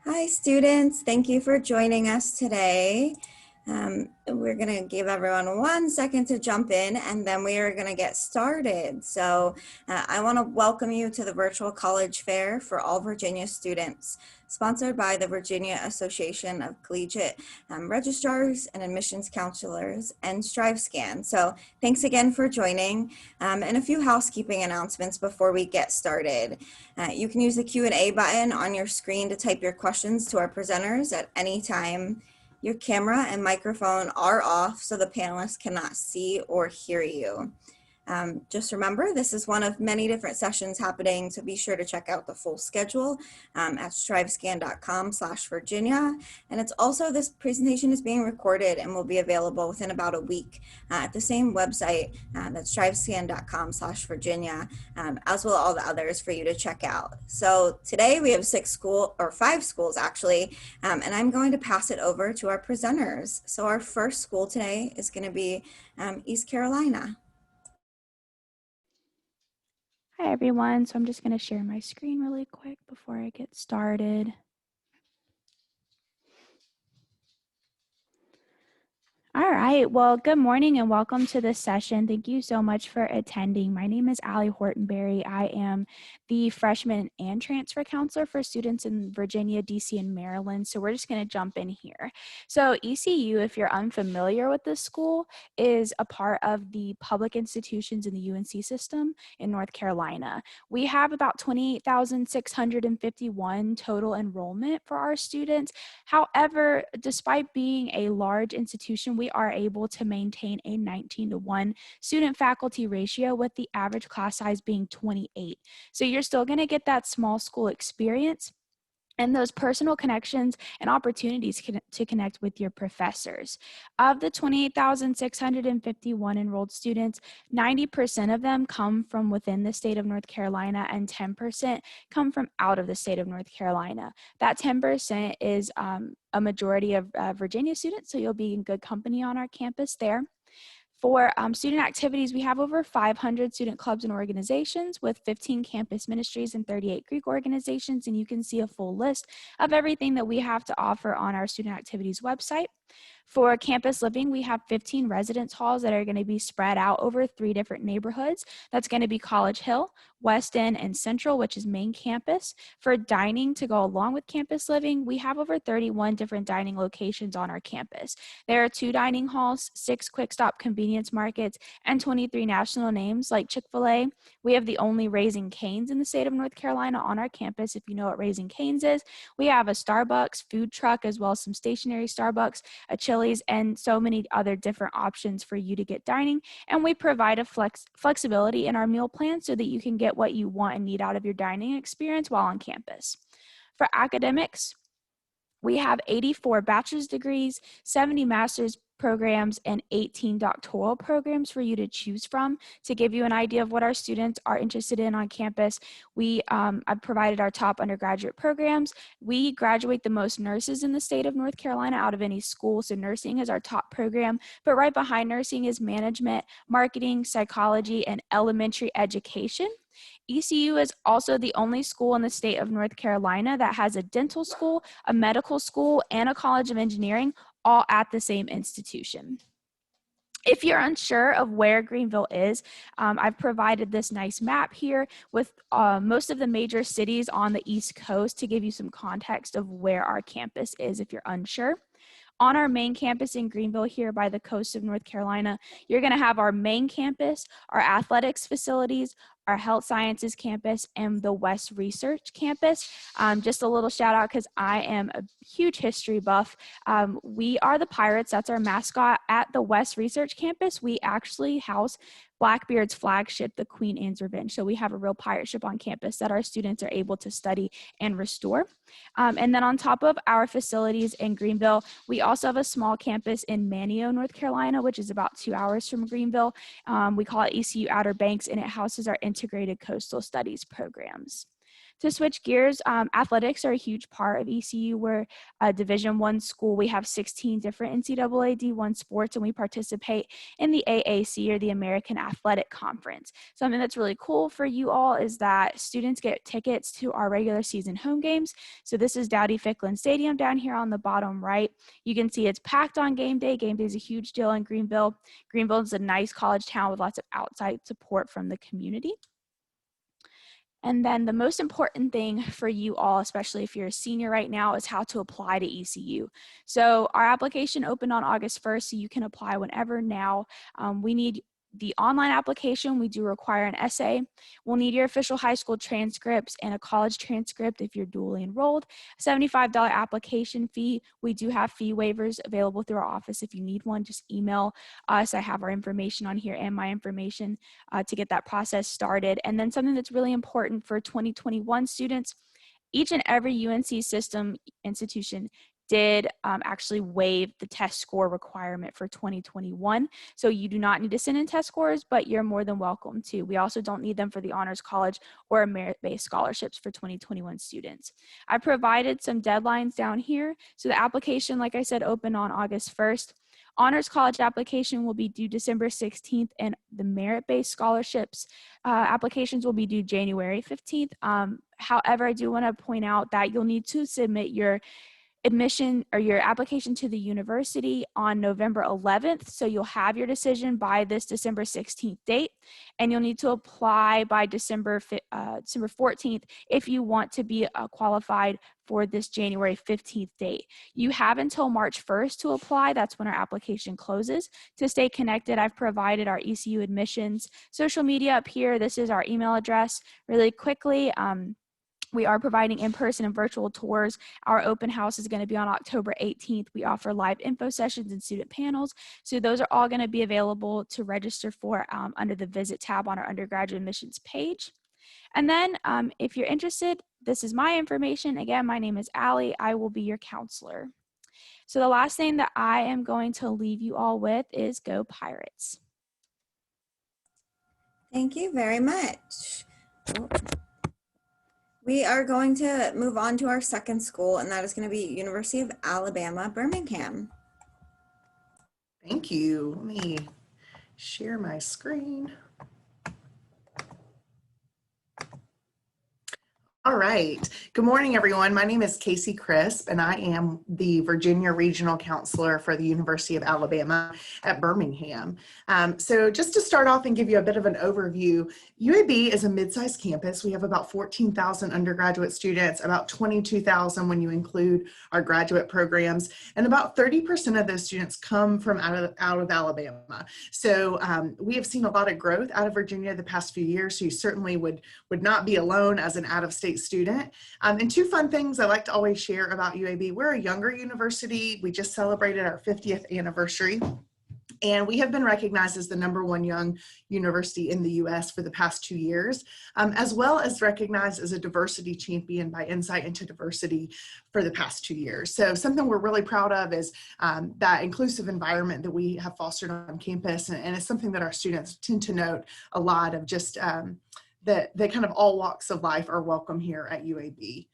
Hi students, thank you for joining us today. We're going to give everyone 1 second to jump in and then we are going to get started. So I want to welcome you to the Virtual College Fair for all Virginia students, sponsored by the Virginia Association of Collegiate Registrars and Admissions Counselors and StriveScan. So thanks again for joining, and a few housekeeping announcements before we get started. You can use the Q&A button on your screen to type your questions to our presenters at any time. Your camera and microphone are off so the panelists cannot see or hear you. Just remember, this is one of many different sessions happening, so be sure to check out the full schedule at strivescan.com/Virginia. And it's also, this presentation is being recorded and will be available within about a week at the same website, that's strivescan.com/Virginia, as will all the others for you to check out. So today we have 5 schools actually, and I'm going to pass it over to our presenters. So our first school today is going to be East Carolina. Hi everyone, so I'm just going to share my screen really quick before I get started. All right, well, good morning and welcome to this session. Thank you so much for attending. My name is Allie Hortonberry. I am the freshman and transfer counselor for students in Virginia, DC, and Maryland. So we're just going to jump in here. So ECU, if you're unfamiliar with this school, is a part of the public institutions in the UNC system in North Carolina. We have about 28,651 total enrollment for our students. However, despite being a large institution, we are able to maintain a 19-to-1 student-faculty ratio with the average class size being 28. So you're still going to get that small school experience and those personal connections and opportunities to connect with your professors. Of the 28,651 enrolled students, 90% of them come from within the state of North Carolina and 10% come from out of the state of North Carolina. That 10% is a majority of Virginia students, so you'll be in good company on our campus there. For student activities, we have over 500 student clubs and organizations with 15 campus ministries and 38 Greek organizations, and you can see a full list of everything that we have to offer on our student activities website. For campus living, we have 15 residence halls that are going to be spread out over 3 different neighborhoods. That's going to be College Hill, West End, and Central, which is main campus. For dining to go along with campus living, we have over 31 different dining locations on our campus. There are 2 dining halls, 6 quick stop convenience markets, and 23 national names like Chick-fil-A. We have the only Raising Cane's in the state of North Carolina on our campus, if you know what Raising Cane's is. We have a Starbucks food truck as well as some stationary Starbucks, a Chili's, and so many other different options for you to get dining. And we provide a flexibility in our meal plan so that you can get what you want and need out of your dining experience while on campus. For academics, we have 84 bachelor's degrees, 70 master's programs, and 18 doctoral programs for you to choose from. To give you an idea of what our students are interested in on campus, I've provided our top undergraduate programs. We graduate the most nurses in the state of North Carolina out of any school, so nursing is our top program, but right behind nursing is management, marketing, psychology, and elementary education. ECU is also the only school in the state of North Carolina that has a dental school, a medical school, and a college of engineering, all at the same institution. If you're unsure of where Greenville is, I've provided this nice map here with most of the major cities on the East Coast to give you some context of where our campus is if you're unsure. On our main campus in Greenville here by the coast of North Carolina, you're going to have our main campus, our athletics facilities, our health sciences campus, and the West Research campus. Just a little shout out because I am a huge history buff. We are the Pirates. That's our mascot. At the West Research campus, we actually house Blackbeard's flagship, the Queen Anne's Revenge. So we have a real pirate ship on campus that our students are able to study and restore. And then on top of our facilities in Greenville, we also have a small campus in Manteo, North Carolina, which is about 2 hours from Greenville. We call it ECU Outer Banks, and it houses our integrated coastal studies programs. To switch gears, athletics are a huge part of ECU. We're a Division I school. We have 16 different NCAA D1 sports, and we participate in the AAC, or the American Athletic Conference. Something that's really cool for you all is that students get tickets to our regular season home games. So this is Dowdy Ficklin Stadium down here on the bottom right. You can see it's packed on game day. Game day is a huge deal in Greenville. Greenville is a nice college town with lots of outside support from the community. And then the most important thing for you all, especially if you're a senior right now, is how to apply to ECU. So our application opened on August 1st, so you can apply whenever now. We need the online application. We do require an essay. We'll need your official high school transcripts and a college transcript if you're dually enrolled. $75 application fee. We do have fee waivers available through our office. If you need one, just email us. I have our information on here and my information to get that process started. And then something that's really important for 2021 students, each and every UNC system institution did actually waive the test score requirement for 2021. So you do not need to send in test scores, but you're more than welcome to. We also don't need them for the Honors College or merit-based scholarships for 2021 students. I provided some deadlines down here. So the application, like I said, opened on August 1st. Honors College application will be due December 16th, and the merit-based scholarships applications will be due January 15th. However, I do want to point out that you'll need to submit your admission or your application to the university on November 11th. So you'll have your decision by this December 16th date, and you'll need to apply by December 14th if you want to be qualified for this January 15th date. You have until March 1st to apply. That's when our application closes. To stay connected, I've provided our ECU admissions social media up here. This is our email address. Really quickly, we are providing in-person and virtual tours. Our open house is going to be on October 18th. We offer live info sessions and student panels. So those are all going to be available to register for under the Visit tab on our undergraduate admissions page. And then if you're interested, this is my information. Again, my name is Allie. I will be your counselor. So the last thing that I am going to leave you all with is go Pirates. Thank you very much. We are going to move on to our second school, and that is going to be University of Alabama, Birmingham. Thank you. Let me share my screen. All right. Good morning, everyone. My name is Casey Crisp, and I am the Virginia Regional Counselor for the University of Alabama at Birmingham. So just to start off and give you a bit of an overview, UAB is a mid-sized campus. We have about 14,000 undergraduate students, about 22,000 when you include our graduate programs, and about 30% of those students come from out of Alabama. So we have seen a lot of growth out of Virginia the past few years, so you certainly would not be alone as an out-of-state student. And two fun things I like to always share about UAB. We're a younger university. We just celebrated our 50th anniversary. And we have been recognized as the #1 young university in the US for the past 2 years, as well as recognized as a diversity champion by Insight into Diversity for the past 2 years. So something we're really proud of is that inclusive environment that we have fostered on campus. And it's something that our students tend to note a lot of, just that kind of all walks of life are welcome here at UAB.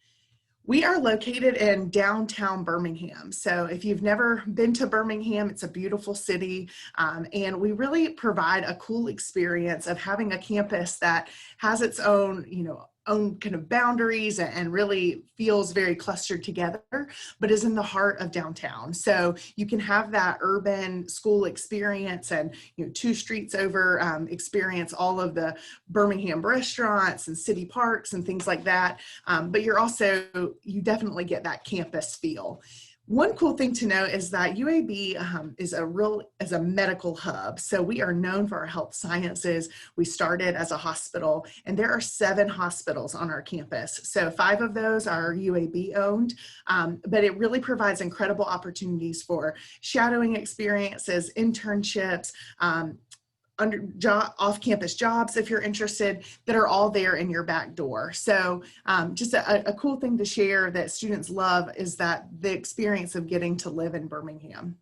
We are located in downtown Birmingham. So if you've never been to Birmingham, it's a beautiful city. And we really provide a cool experience of having a campus that has its own, own kind of boundaries and really feels very clustered together, but is in the heart of downtown. So you can have that urban school experience and 2 streets over experience all of the Birmingham restaurants and city parks and things like that. But you definitely get that campus feel. One cool thing to note is that UAB is a medical hub. So we are known for our health sciences. We started as a hospital, and there are 7 hospitals on our campus. So 5 of those are UAB owned, but it really provides incredible opportunities for shadowing experiences, internships, off-campus jobs, if you're interested, that are all there in your back door. So just a cool thing to share that students love is that the experience of getting to live in Birmingham.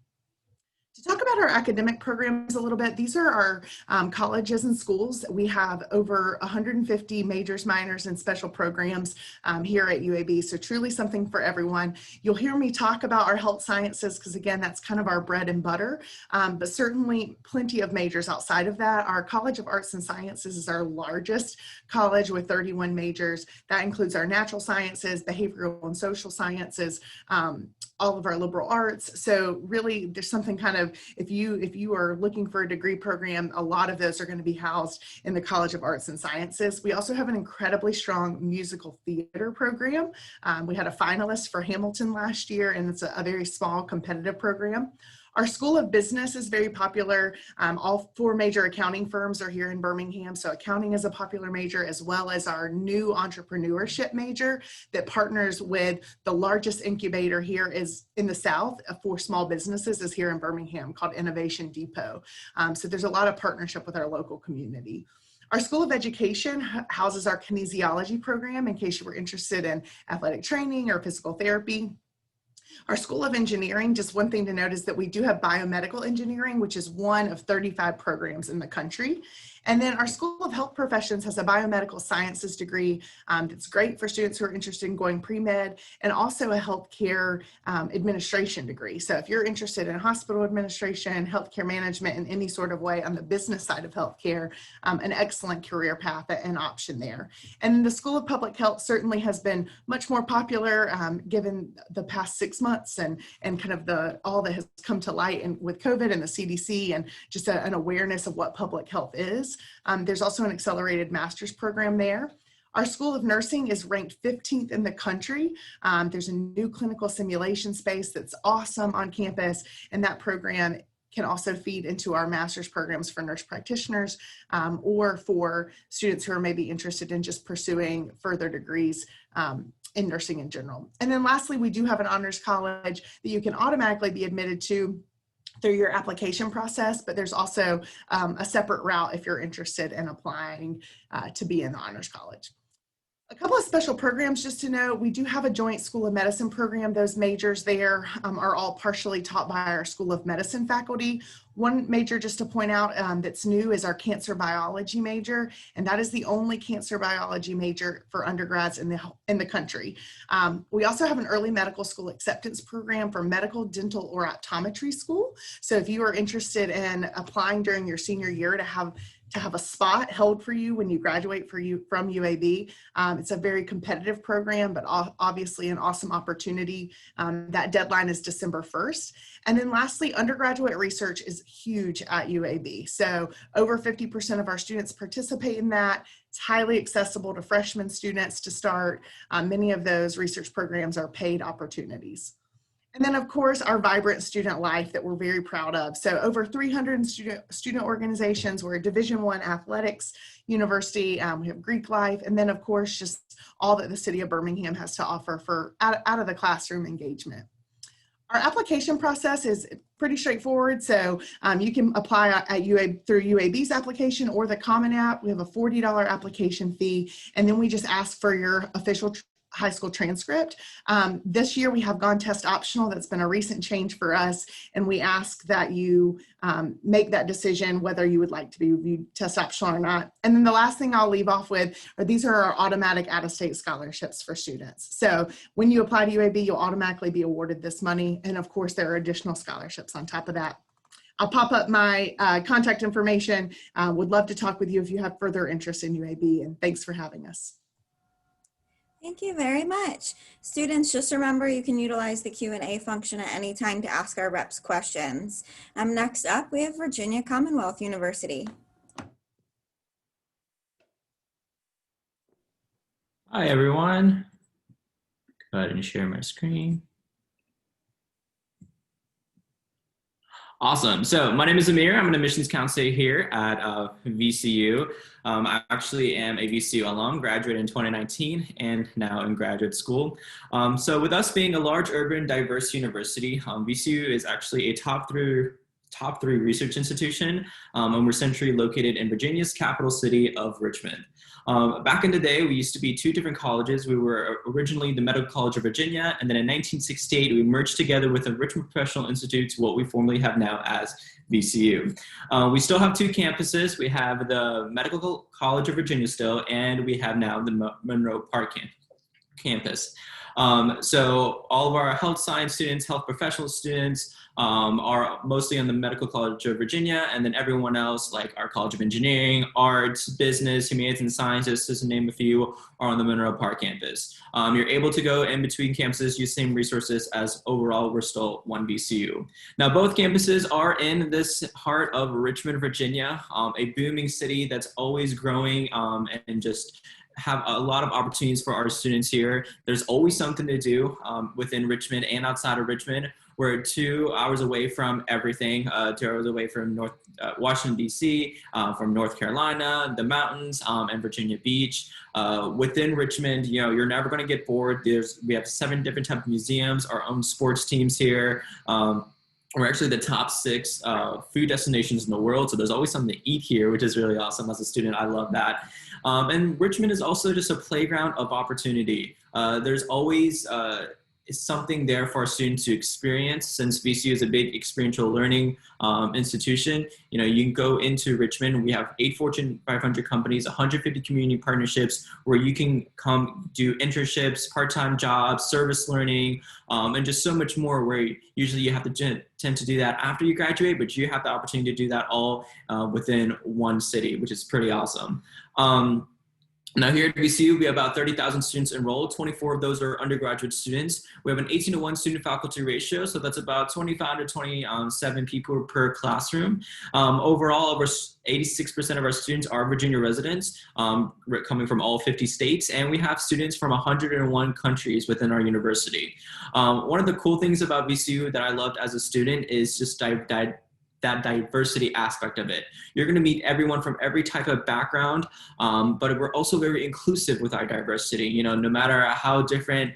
To talk about our academic programs a little bit, these are our colleges and schools. We have over 150 majors, minors, and special programs here at UAB, so truly something for everyone. You'll hear me talk about our health sciences because, again, that's kind of our bread and butter, but certainly plenty of majors outside of that. Our College of Arts and Sciences is our largest college with 31 majors. That includes our natural sciences, behavioral and social sciences, all of our liberal arts. So really there's something kind of, if you are looking for a degree program, a lot of those are going to be housed in the College of Arts and Sciences. We also have an incredibly strong musical theater program. We had a finalist for Hamilton last year, and it's a very small competitive program. Our School of Business is very popular. All 4 major accounting firms are here in Birmingham, so accounting is a popular major, as well as our new entrepreneurship major that partners with the largest incubator here is in the South for small businesses is here in Birmingham called Innovation Depot. So there's a lot of partnership with our local community. Our School of Education houses our kinesiology program in case you were interested in athletic training or physical therapy. Our School of Engineering, just one thing to note is that we do have biomedical engineering, which is one of 35 programs in the country. And then our School of Health Professions has a biomedical sciences degree that's great for students who are interested in going pre-med, and also a healthcare administration degree. So if you're interested in hospital administration, healthcare management in any sort of way on the business side of healthcare, an excellent career path and option there. And the School of Public Health certainly has been much more popular given the past 6 months and kind of all that has come to light and with COVID and the CDC and just an awareness of what public health is. There's also an accelerated master's program there. Our School of Nursing is ranked 15th in the country. There's a new clinical simulation space that's awesome on campus, and that program can also feed into our master's programs for nurse practitioners or for students who are maybe interested in just pursuing further degrees in nursing in general. And then lastly, we do have an honors college that you can automatically be admitted to through your application process, but there's also a separate route if you're interested in applying to be in the honors college. A couple of special programs just to note, we do have a joint School of Medicine program. Those majors there are all partially taught by our School of Medicine faculty. One major just to point out that's new is our cancer biology major, and that is the only cancer biology major for undergrads in the country. We also have an early medical school acceptance program for medical, dental, or optometry school. So if you are interested in applying during your senior year to have a spot held for you when you graduate from UAB. It's a very competitive program, but obviously an awesome opportunity. That deadline is December 1st. And then lastly, undergraduate research is huge at UAB. So over 50% of our students participate in that. It's highly accessible to freshman students to start. Many of those research programs are paid opportunities. And then, of course, our vibrant student life that we're very proud of. So over 300 student organizations. We're a Division I athletics university. We have Greek life. And then, of course, just all that the city of Birmingham has to offer for out of the classroom engagement. Our application process is pretty straightforward. So you can apply through UAB's application or the Common App. We have a $40 application fee. And then we just ask for your official high school transcript. This year we have gone test optional. That's been a recent change for us. And we ask that you make that decision whether you would like to be reviewed test optional or not. And then the last thing I'll leave off with are these are our automatic out-of-state scholarships for students. So when you apply to UAB, you'll automatically be awarded this money. And of course, there are additional scholarships on top of that. I'll pop up my contact information. Would love to talk with you if you have further interest in UAB, and thanks for having us. Thank you very much. Students, just remember you can utilize the Q&A function at any time to ask our reps questions. Next up, we have Virginia Commonwealth University. Hi, everyone. Go ahead and share my screen. Awesome. So my name is Amir. I'm an admissions counselor here at VCU. I actually am a VCU alum, graduated in 2019 and now in graduate school. So with us being a large, urban, diverse university, VCU is actually a top three research institution, and we're centrally located in Virginia's capital city of Richmond. Back in the day, we used to be two different colleges. We were originally the Medical College of Virginia, and then in 1968, we merged together with the Richmond Professional Institute to what we formerly have now as VCU. We still have two campuses. We have the Medical College of Virginia still, and we have now the Monroe Park campus. So all of our health science students, health professional students are mostly on the Medical College of Virginia, and then everyone else, like our College of Engineering, Arts, Business, Humanities and Sciences, just to name a few, are on the Monroe Park campus. You're able to go in between campuses, use same resources, as overall we're still one VCU. Now both campuses are in this heart of Richmond, Virginia, a booming city that's always growing and just have a lot of opportunities for our students here. There's always something to do within Richmond and outside of Richmond. We're 2 hours away from everything, 2 hours away from Washington, D.C., from North Carolina, the mountains, and Virginia Beach. Within Richmond, you're never going to get bored. We have 7 different types of museums, our own sports teams here. We're actually the top 6 food destinations in the world, so there's always something to eat here, which is really awesome. As a student, I love that. And Richmond is also just a playground of opportunity. There's always something there for our students to experience. Since VCU is a big experiential learning institution, you can go into Richmond. We have 8 Fortune 500 companies, 150 community partnerships where you can come do internships, part-time jobs, service learning, and just so much more, where usually you have to tend to do that after you graduate, but you have the opportunity to do that all within one city, which is pretty awesome. Now here at VCU, we have about 30,000 students enrolled. 24 of those are undergraduate students. We have an 18-to-1 student-faculty ratio, so that's about 25 to 27 people per classroom. Overall, over 86% of our students are Virginia residents, coming from all 50 states, and we have students from 101 countries within our university. One of the cool things about VCU that I loved as a student is just that diversity aspect of it. You're going to meet everyone from every type of background, but we're also very inclusive with our diversity. No matter how different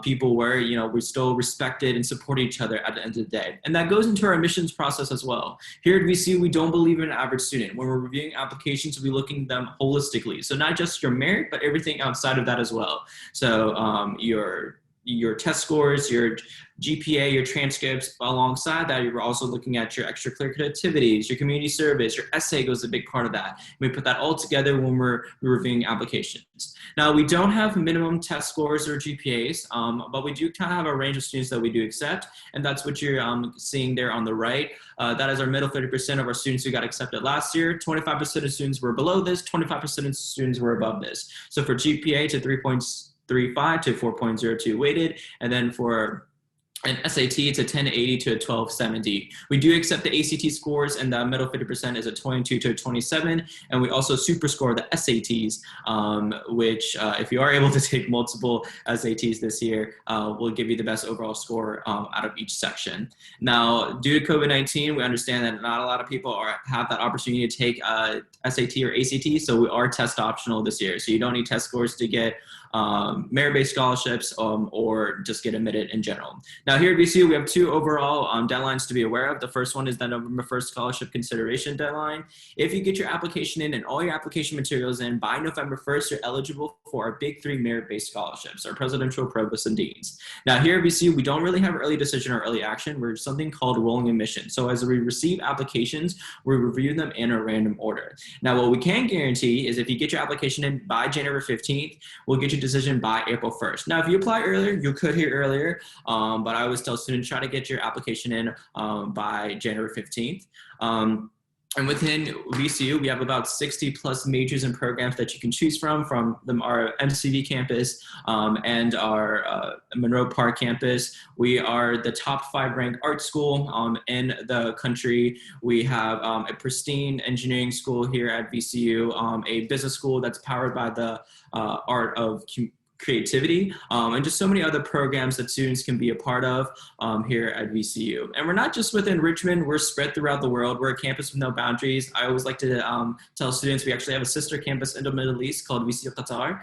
people were, we still respected and supported each other at the end of the day. And that goes into our admissions process as well. Here at VCU, we don't believe in an average student. When we're reviewing applications, we look at them holistically. So not just your merit, but everything outside of that as well. So your test scores, your GPA, your transcripts. Alongside that, you're also looking at your extracurricular activities, your community service, your essay goes a big part of that. We put that all together when we're reviewing applications. Now, we don't have minimum test scores or GPAs, but we do kind of have a range of students that we do accept, and that's what you're seeing there on the right. That is our middle 30% of our students who got accepted last year. 25% of students were below this, 25% of students were above this. So for GPA to 3.35 to 4.02 weighted, and then for an SAT, it's a 1080 to a 1270. We do accept the ACT scores, and the middle 50% is a 22 to a 27. And we also super score the SATs, which if you are able to take multiple SATs this year, will give you the best overall score out of each section. Now, due to COVID-19, we understand that not a lot of people have that opportunity to take SAT or ACT, so we are test optional this year. So you don't need test scores to get merit-based scholarships or just get admitted in general. Now here at VCU, we have 2 overall deadlines to be aware of. The first one is the November 1st scholarship consideration deadline. If you get your application in and all your application materials in by November 1st, you're eligible for our big 3 merit-based scholarships, our presidential, provost, and deans. Now here at VCU, we don't really have early decision or early action. We're something called rolling admission. So as we receive applications, we review them in a random order. Now what we can guarantee is if you get your application in by January 15th, we'll get your decision by April 1st. Now, if you apply earlier, you could hear earlier, but I always tell students, try to get your application in by January 15th. And within VCU, we have about 60 plus majors and programs that you can choose from our MCV campus and our Monroe Park campus. We are the top 5 ranked art school in the country. We have a pristine engineering school here at VCU, a business school that's powered by the art of creativity, and just so many other programs that students can be a part of here at VCU. And we're not just within Richmond, we're spread throughout the world. We're a campus with no boundaries. I always like to tell students we actually have a sister campus in the Middle East called VCU Qatar.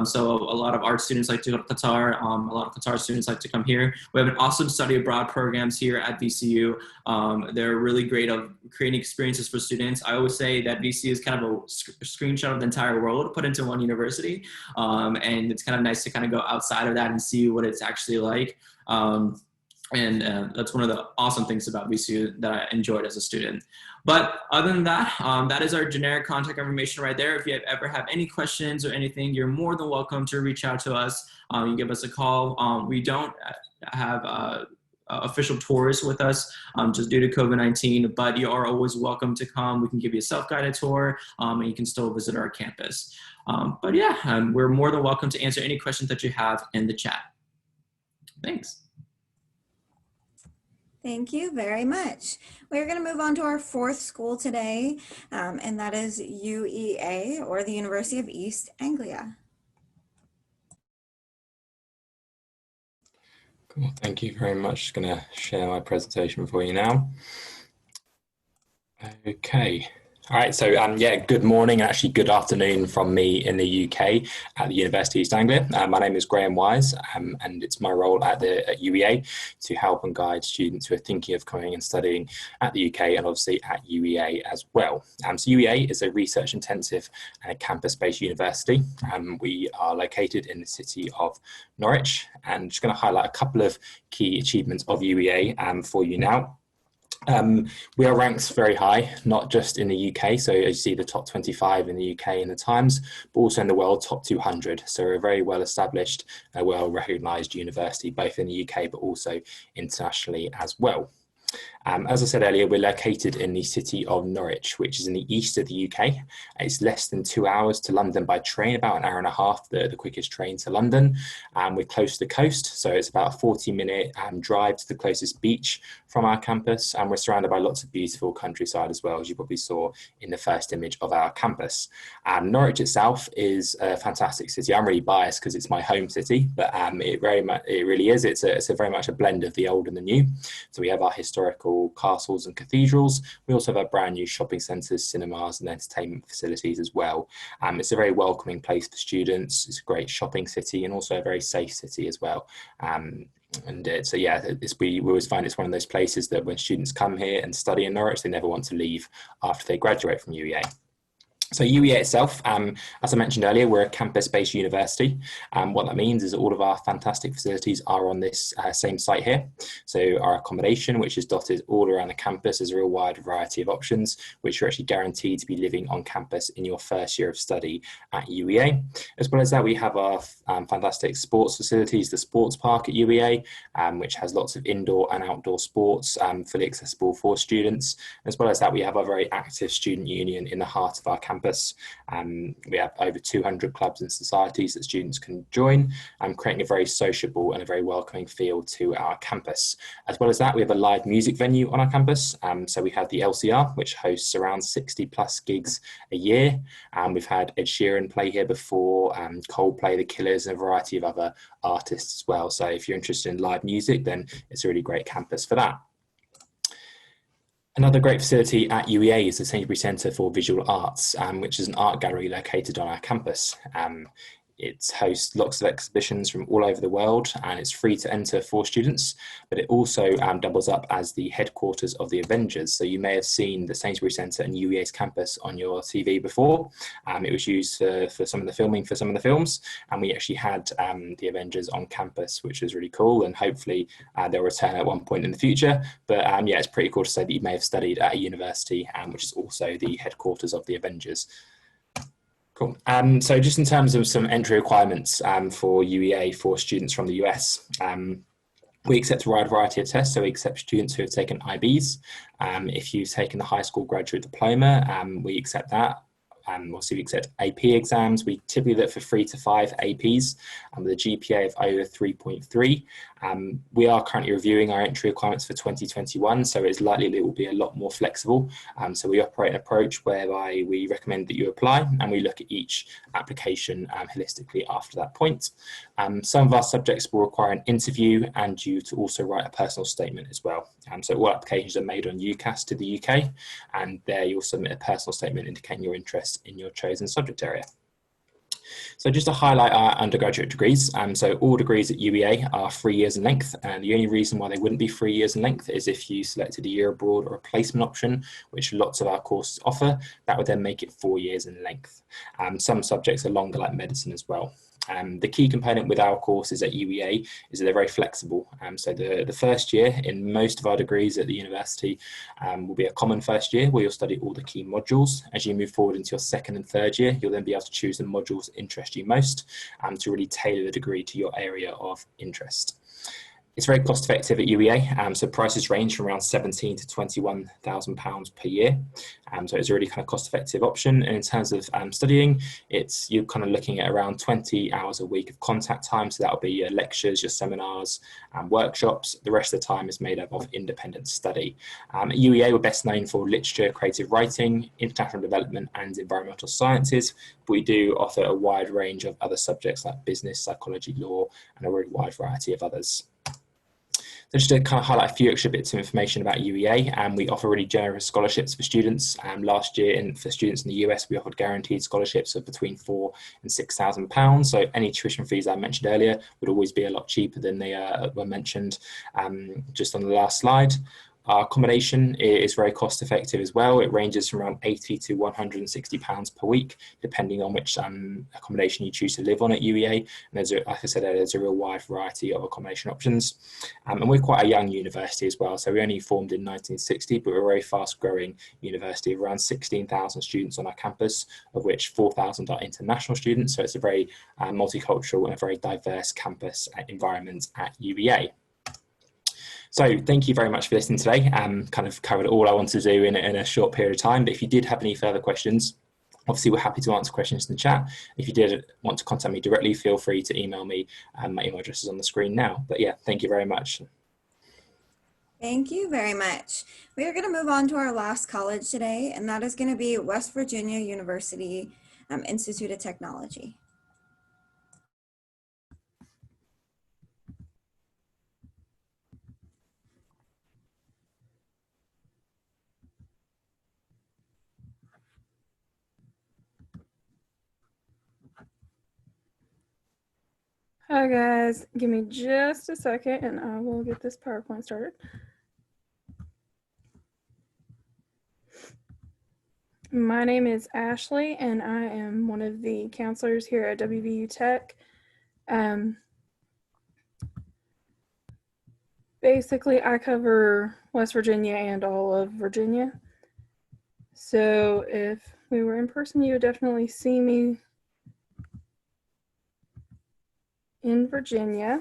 So a lot of art students like to go to Qatar. A lot of Qatar students like to come here. We have an awesome study abroad programs here at VCU. They're really great of creating experiences for students. I always say that VCU is kind of a screenshot of the entire world put into one university. And it's kind of nice to kind of go outside of that and see what it's actually like. And that's one of the awesome things about VCU that I enjoyed as a student. But other than that, that is our generic contact information right there. If you ever have any questions or anything, you're more than welcome to reach out to us. You can give us a call. We don't have official tours with us just due to COVID-19, but you are always welcome to come. We can give you a self-guided tour, and you can still visit our campus. But yeah, we're more than welcome to answer any questions that you have in the chat. Thanks. Thank you very much. We're going to move on to our fourth school today, and that is UEA, or the University of East Anglia. Cool. Thank you very much. Just going to share my presentation for you now. Okay. All right, so yeah, good morning, actually good afternoon from me in the UK at the University of East Anglia. My name is Graham Wise, and it's my role at UEA to help and guide students who are thinking of coming and studying at the UK and obviously at UEA as well. So UEA is a research intensive and a campus-based university. We are located in the city of Norwich, and I'm just going to highlight a couple of key achievements of UEA for you now. We are ranked very high, not just in the UK, so as you see the top 25 in the UK in the Times, but also in the world top 200. So we're a very well established, well recognised university, both in the UK but also internationally as well. As I said earlier, we're located in the city of Norwich, which is in the east of the UK. It's less than 2 hours to London by train, about an hour and a half, the quickest train to London. We're close to the coast, so it's about a 40-minute drive to the closest beach from our campus, and we're surrounded by lots of beautiful countryside as well, as you probably saw in the first image of our campus. Norwich itself is a fantastic city. I'm really biased because it's my home city, but it really is. It's a very much a blend of the old and the new. So we have our historical castles and cathedrals. We also have our brand new shopping centres, cinemas and entertainment facilities as well. It's a very welcoming place for students. It's a great shopping city and also a very safe city as well. So yeah, we always find it's one of those places that when students come here and study in Norwich, they never want to leave after they graduate from UEA. So UEA itself, as I mentioned earlier, we're a campus-based university. What that means is all of our fantastic facilities are on this same site here. So our accommodation, which is dotted all around the campus, is a real wide variety of options, which you're actually guaranteed to be living on campus in your first year of study at UEA. As well as that, we have our fantastic sports facilities, the sports park at UEA, which has lots of indoor and outdoor sports fully accessible for students. As well as that, we have a very active student union in the heart of our campus. We have over 200 clubs and societies that students can join, creating a very sociable and a very welcoming feel to our campus. As well as that, we have a live music venue on our campus. So we have the LCR, which hosts around 60 plus gigs a year. We've had Ed Sheeran play here before, Coldplay, The Killers, and a variety of other artists as well. So if you're interested in live music, then it's a really great campus for that. Another great facility at UEA is the Sainsbury Centre for Visual Arts, which is an art gallery located on our campus. It hosts lots of exhibitions from all over the world, and it's free to enter for students, but it also doubles up as the headquarters of the Avengers. So you may have seen the Sainsbury Centre and UEA's campus on your TV before. It was used for some of the filming for some of the films, and we actually had the Avengers on campus, which was really cool, and hopefully they'll return at one point in the future. But yeah, it's pretty cool to say that you may have studied at a university, which is also the headquarters of the Avengers. Cool. So just in terms of some entry requirements for UEA for students from the US, we accept a wide variety of tests. So we accept students who have taken IBs. If you've taken the high school graduate diploma, we accept that. obviously we accept AP exams. We typically look for 3 to 5 APs with a GPA of over 3.3. We are currently reviewing our entry requirements for 2021, so it's likely that it will be a lot more flexible. So we operate an approach whereby we recommend that you apply and we look at each application holistically after that point. Some of our subjects will require an interview and you to also write a personal statement as well. So all applications are made on UCAS to the UK, and there you'll submit a personal statement indicating your interest in your chosen subject area. So just to highlight our undergraduate degrees, so all degrees at UEA are 3 years in length, and the only reason why they wouldn't be 3 years in length is if you selected a year abroad or a placement option, which lots of our courses offer. That would then make it 4 years in length. Some subjects are longer, like medicine as well. The key component with our courses at UEA is that they're very flexible. So the first year in most of our degrees at the university will be a common first year where you'll study all the key modules. As you move forward into your second and third year, you'll then be able to choose the modules that interest you most to really tailor the degree to your area of interest. It's very cost effective at UEA, so prices range from around £17,000 to £21,000 per year. So it's a really kind of cost effective option. And in terms of studying, you're kind of looking at around 20 hours a week of contact time. So that'll be your lectures, your seminars, and workshops. The rest of the time is made up of independent study. At UEA, we're best known for literature, creative writing, international development, and environmental sciences. But we do offer a wide range of other subjects like business, psychology, law, and a really wide variety of others. So just to kind of highlight a few extra bits of information about UEA, we offer really generous scholarships for students. Last year, for students in the US, we offered guaranteed scholarships of between £4,000 and £6,000. So any tuition fees I mentioned earlier would always be a lot cheaper than they were mentioned just on the last slide. Our accommodation is very cost effective as well. It ranges from around £80 to £160 per week, depending on which accommodation you choose to live on at UEA. And like I said, there's a real wide variety of accommodation options. And we're quite a young university as well. So we only formed in 1960, but we're a very fast growing university of around 16,000 students on our campus, of which 4,000 are international students. So it's a very multicultural and a very diverse campus environment at UEA. So thank you very much for listening today. Kind of covered all I want to do in a short period of time. But if you did have any further questions, obviously we're happy to answer questions in the chat. If you did want to contact me directly, feel free to email me. My email address is on the screen now. But yeah, thank you very much. Thank you very much. We are going to move on to our last college today, and that is going to be West Virginia University Institute of Technology. Hi guys, give me just a second and I will get this PowerPoint started. My name is Ashley and I am one of the counselors here at WVU Tech. Basically, I cover West Virginia and all of Virginia. So if we were in person, you would definitely see me in Virginia.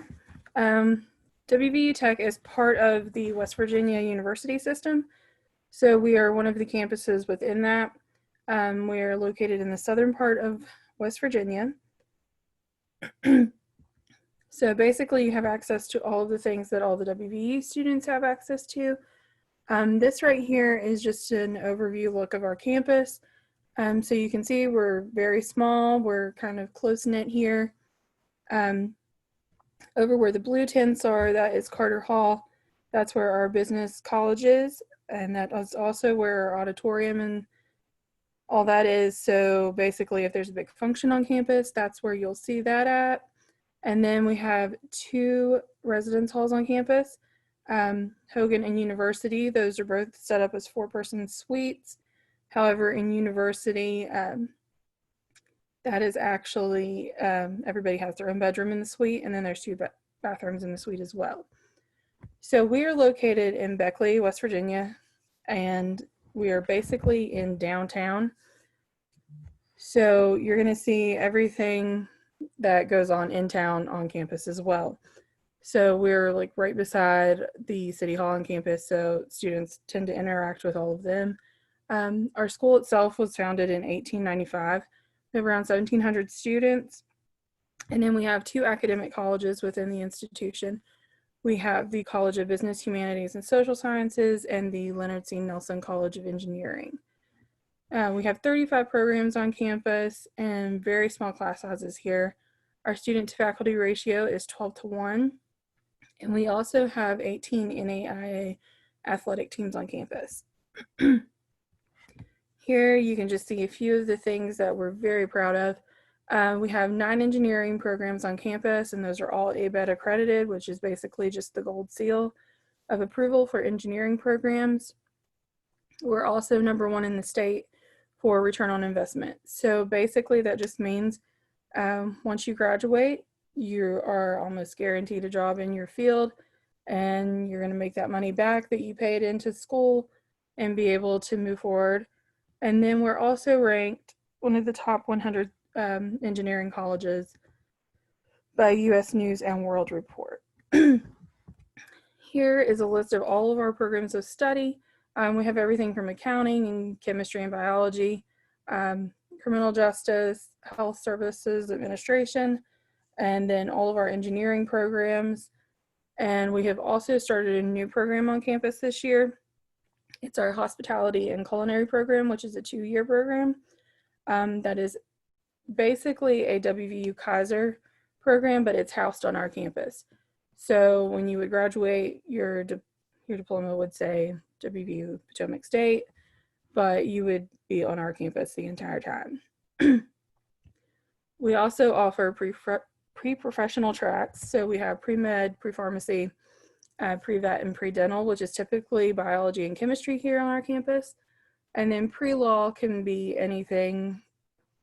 WVU Tech is part of the West Virginia University system. So we are one of the campuses within that. We are located in the southern part of West Virginia. So basically you have access to all of the things that all the WVU students have access to. This right here is just an overview look of our campus. So you can see we're very small, we're kind of close-knit here. Over where the blue tents are, that is Carter Hall. That's where our business college is, and that is also where our auditorium and all that is. So basically, if there's a big function on campus, that's where you'll see that at. And then we have 2 residence halls on campus, Hogan and University. Those are both set up as 4-person suites. However, in University, that is actually, everybody has their own bedroom in the suite, and then there's 2 bathrooms in the suite as well. So we are located in Beckley, West Virginia, and we are basically in downtown. So you're gonna see everything that goes on in town on campus as well. So we're like right beside the City Hall on campus, so students tend to interact with all of them. Our school itself was founded in 1895. We have around 1,700 students. And then we have 2 academic colleges within the institution. We have the College of Business, Humanities, and Social Sciences and the Leonard C. Nelson College of Engineering. We have 35 programs on campus and very small class sizes here. Our student to faculty ratio is 12:1. And we also have 18 NAIA athletic teams on campus. Here you can just see a few of the things that we're very proud of. We have 9 engineering programs on campus, and those are all ABET accredited, which is basically just the gold seal of approval for engineering programs. We're also #1 in the state for return on investment. So basically that just means once you graduate, you are almost guaranteed a job in your field, and you're going to make that money back that you paid into school and be able to move forward. And then we're also ranked one of the top 100 engineering colleges by US News and World Report. Here is a list of all of our programs of study. We have everything from accounting and chemistry and biology, criminal justice, health services, administration, and then all of our engineering programs. And we have also started a new program on campus this year. It's our hospitality and culinary program, which is a 2-year program. That is basically a WVU Kaiser program, but it's housed on our campus. So when you would graduate, your diploma would say WVU Potomac State, but you would be on our campus the entire time. We also offer pre-professional tracks. So we have pre-med, pre-pharmacy, pre-vet, and pre-dental, which is typically biology and chemistry here on our campus. And then pre-law can be anything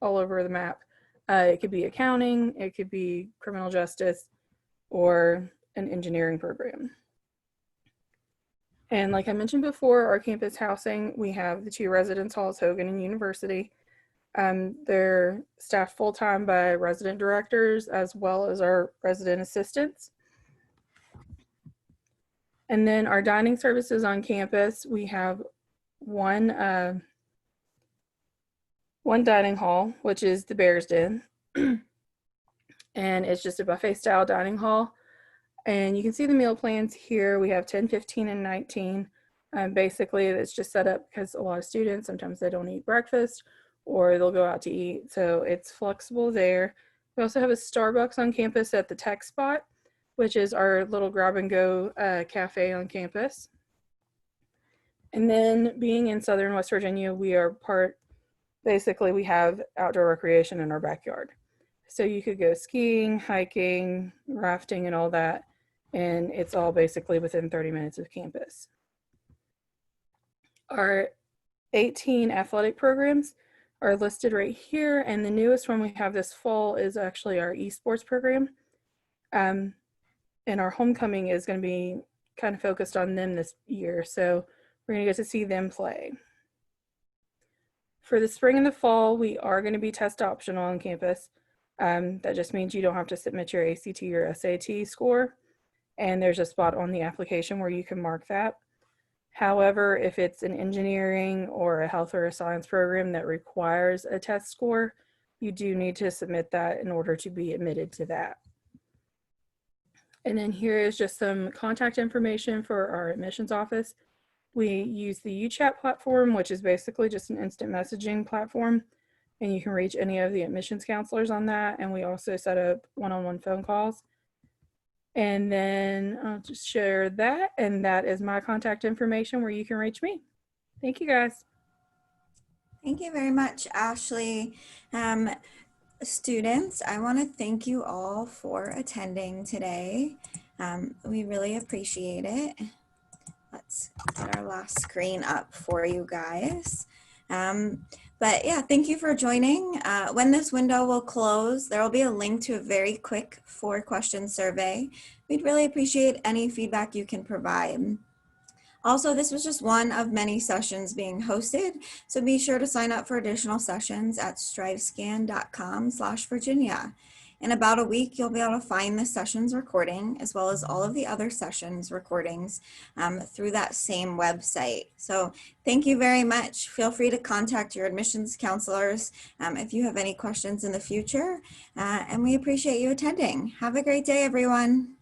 all over the map. It could be accounting, it could be criminal justice, or an engineering program. And like I mentioned before, our campus housing, we have the 2 residence halls, Hogan and University. They're staffed full-time by resident directors as well as our resident assistants. And then our dining services on campus, we have one dining hall, which is the Bear's Den. And it's just a buffet style dining hall. And you can see the meal plans here. We have 10, 15, and 19. Basically, it's just set up because a lot of students, sometimes they don't eat breakfast or they'll go out to eat. So it's flexible there. We also have a Starbucks on campus at the Tech Spot, which is our little grab and go cafe on campus. And then being in Southern West Virginia, we have outdoor recreation in our backyard. So you could go skiing, hiking, rafting, and all that. And it's all basically within 30 minutes of campus. Our 18 athletic programs are listed right here. And the newest one we have this fall is actually our esports program. And our homecoming is going to be kind of focused on them this year. So we're going to get to see them play. For the spring and the fall, we are going to be test optional on campus. That just means you don't have to submit your ACT or SAT score. And there's a spot on the application where you can mark that. However, if it's an engineering or a health or a science program that requires a test score, you do need to submit that in order to be admitted to that. And then here is just some contact information for our admissions office. We use the UChat platform, which is basically just an instant messaging platform, and you can reach any of the admissions counselors on that. And we also set up one-on-one phone calls. And then I'll just share that, and that is my contact information where you can reach me. Thank you, guys. Thank you very much, Ashley. Students, I want to thank you all for attending today. We really appreciate it. Let's get our last screen up for you guys. But yeah, thank you for joining. When this window will close, there will be a link to a very quick 4-question survey. We'd really appreciate any feedback you can provide. Also, this was just one of many sessions being hosted, so be sure to sign up for additional sessions at strivescan.com/Virginia. in about a week, you'll be able to find the sessions recording as well as all of the other sessions recordings through that same website. So thank you very much. Feel free to contact your admissions counselors if you have any questions in the future, and we appreciate you attending. Have a great day, everyone.